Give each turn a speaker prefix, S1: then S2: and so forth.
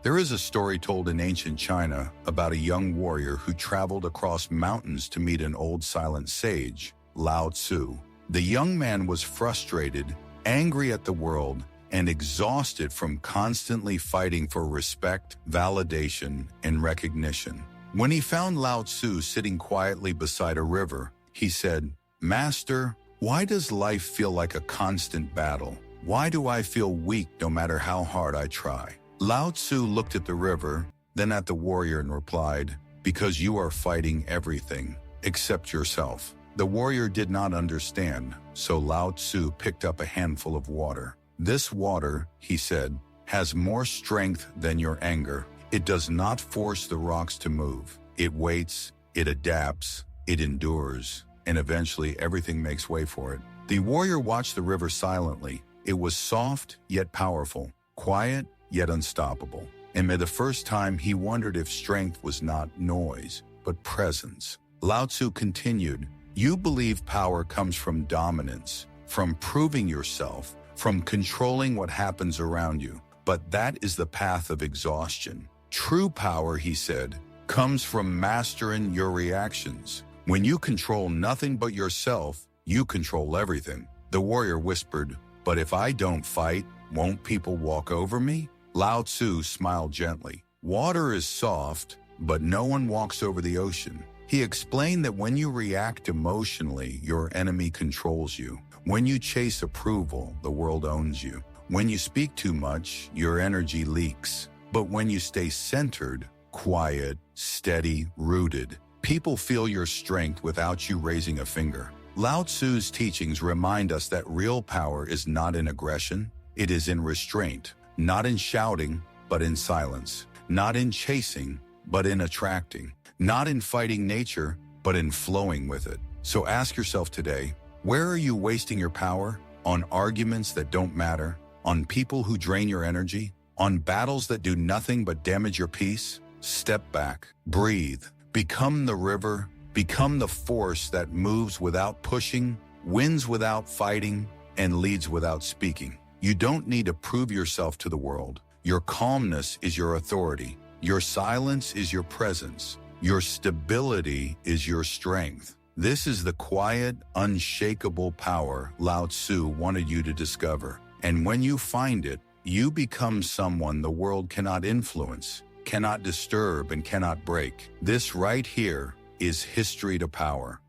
S1: There is a story told in ancient China about a young warrior who traveled across mountains to meet an old silent sage, Lao Tzu. The young man was frustrated, angry at the world, and exhausted from constantly fighting for respect, validation, and recognition. When he found Lao Tzu sitting quietly beside a river, he said, "Master, why does life feel like a constant battle? Why do I feel weak no matter how hard I try?" Lao Tzu looked at the river, then at the warrior and replied, "Because you are fighting everything, except yourself." The warrior did not understand, so Lao Tzu picked up a handful of water. "This water," he said, "has more strength than your anger. It does not force the rocks to move. It waits, it adapts, it endures, and eventually everything makes way for it." The warrior watched the river silently. It was soft yet powerful, quiet yet unstoppable. And for the first time, he wondered if strength was not noise, but presence. Lao Tzu continued, "You believe power comes from dominance, from proving yourself, from controlling what happens around you. But that is the path of exhaustion. True power," he said, "comes from mastering your reactions. When you control nothing but yourself, you control everything." The warrior whispered, "But if I don't fight, won't people walk over me?" Lao Tzu smiled gently. "Water is soft, but no one walks over the ocean." He explained that when you react emotionally, your enemy controls you. When you chase approval, the world owns you. When you speak too much, your energy leaks. But when you stay centered, quiet, steady, rooted, people feel your strength without you raising a finger. Lao Tzu's teachings remind us that real power is not in aggression, it is in restraint. Not in shouting, but in silence. Not in chasing, but in attracting. Not in fighting nature, but in flowing with it. So ask yourself today, where are you wasting your power? On arguments that don't matter? On people who drain your energy? On battles that do nothing but damage your peace? Step back, breathe, become the river, become the force that moves without pushing, wins without fighting, and leads without speaking. You don't need to prove yourself to the world. Your calmness is your authority. Your silence is your presence. Your stability is your strength. This is the quiet, unshakable power Lao Tzu wanted you to discover. And when you find it, you become someone the world cannot influence, cannot disturb, and cannot break. This right here is history to power.